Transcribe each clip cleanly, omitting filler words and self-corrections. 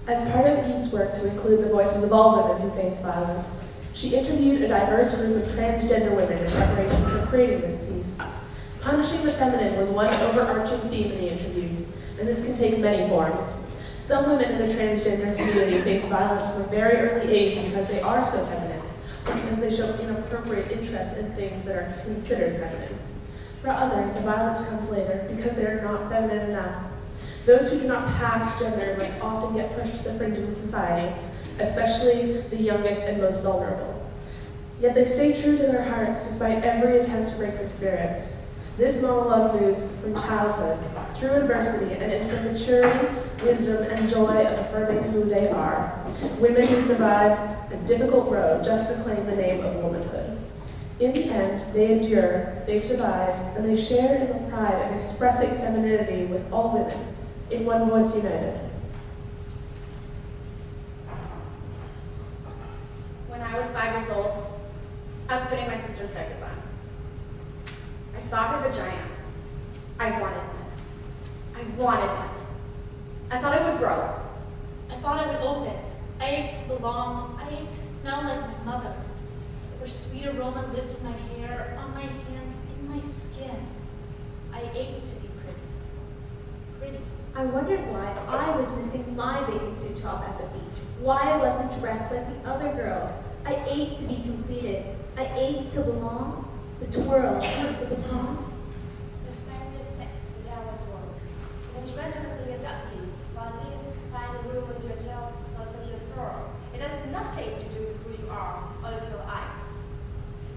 As part of Eve's work to include the voices of all women who face violence, she interviewed a diverse group of transgender women in preparation for creating this piece. Punishing the feminine was one overarching theme in the interviews, and this can take many forms. Some women in the transgender community face violence from a very early age because they are so feminine, or because they show inappropriate interest in things that are considered feminine. For others, the violence comes later because they are not feminine enough. Those who do not pass gender must often get pushed to the fringes of society, especially the youngest and most vulnerable. Yet they stay true to their hearts despite every attempt to break their spirits. This monologue moves from childhood through adversity and into the maturity, wisdom, and joy of affirming who they are. Women who survive a difficult road just to claim the name of womanhood. In the end, they endure, they survive, and they share in the pride of expressing femininity with all women, in one voice united. When I was 5 years old, I was putting my sister's diapers on. I saw her vagina. I wanted one. I wanted one. I thought it would grow. I thought I would open. I ached to belong. I ached to smell like my mother. Her sweet aroma lived in my hair, on my hands, in my skin. I ached to be pretty. Pretty. I wondered why I was missing my bathing suit top at the beach. Why I wasn't dressed like the other girls. I ached to be completed. I ached to belong, to twirl with the tongue. The sign of sex, the Jan was born. When Shredder was being adopted, while Eve signed a room with yourself, not what you for. It has nothing to do with who you are or with your eyes.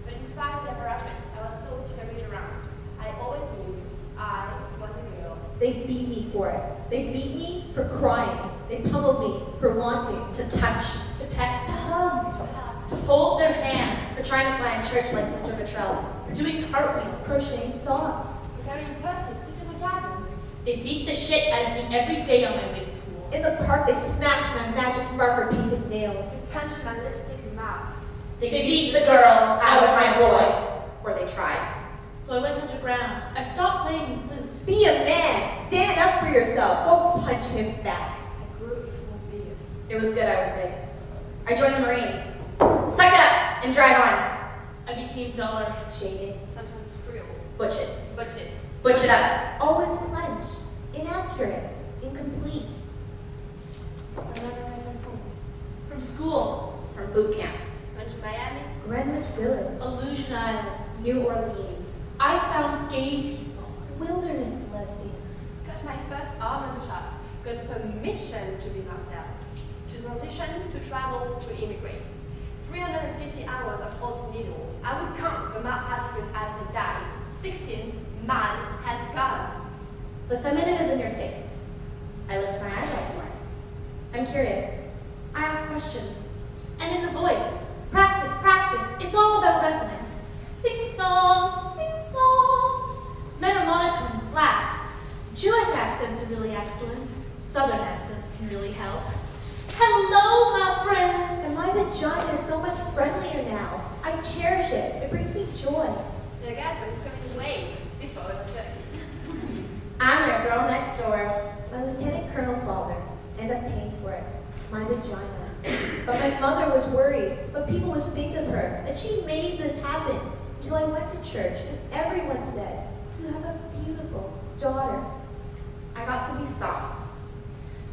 But in spite of the apparatus I was supposed to carry it around, I always knew I was a girl. They beat me for it. They beat me for crying. They pummeled me for wanting To touch. To pet. to hug. To hold their hands. For trying to fly in church like Sister Betrell. For doing cartwheels. Crocheting socks. Carrying purses to the garden. They beat the shit out of me every day on my way to school. In the park, they smashed my magic marker painted nails. Punched my lipstick mouth. They beat the girl out of my boy. Or they tried. So I went underground. I stopped playing the flute. Be a man. Stand up for yourself. Go punch him back. I grew a full beard. It was good I was big. I joined the Marines. Suck it up and drive on. I became duller. Jaded. Sometimes cruel. Butch it. Butch it. Butch it up. Always clenched. Inaccurate. Incomplete. I never ran from home. From school. From boot camp. Went to Miami. Greenwich Village. Illusion Islands. New Orleans. I found gay people. Wilderness lesbians. Got my first almond shot. Got permission to be myself. To transition, to travel, to immigrate. 350 hours of old needles. I would count the male particles as a die. 16, man has gone. The feminine is in your face. I lift my eyebrows more. I'm curious. I ask questions. And in the voice. Practice, practice. It's all about resonance. Sing song, sing song. Men are monotone and flat. Jewish accents are really excellent. Southern accents can really help. Hello, my friend. And my vagina is so much friendlier now. I cherish it. It brings me joy. The orgasm is coming in waves before the journey. I'm your girl next door. My lieutenant colonel father ended up paying for it. My vagina. But my mother was worried what people would think of her, that she made this happen. Until I went to church and everyone said, "You have a beautiful daughter." I got to be soft.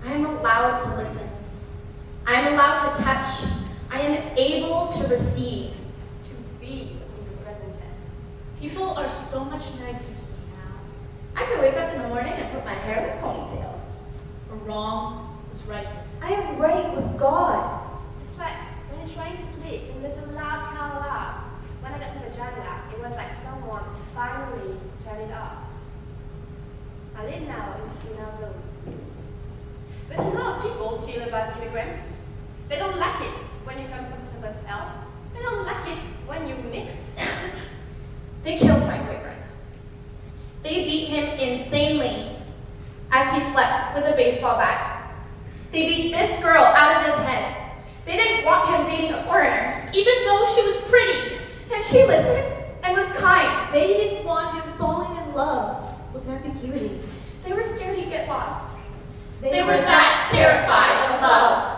I am allowed to listen. I am allowed to touch. I am able to receive. To be in the present tense. People are so much nicer to me now. I could wake up in the morning and put my hair in a ponytail. Or wrong was right. I am right with God. It's like when you're trying to sleep and there's a loud car alarm. When I got the vagina, it was like someone finally turned it off. I live now in the female zone. But you know how people feel about immigrants? They don't like it when you come from somewhere else. They don't like it when you mix. They killed my boyfriend. They beat him insanely as he slept with a baseball bat. They beat this girl out of his head. They didn't want him dating a foreigner. Even though she was pretty. And she listened and was kind. They didn't want him falling in love with ambiguity. They were scared he'd get lost. They They were that terrified of of love.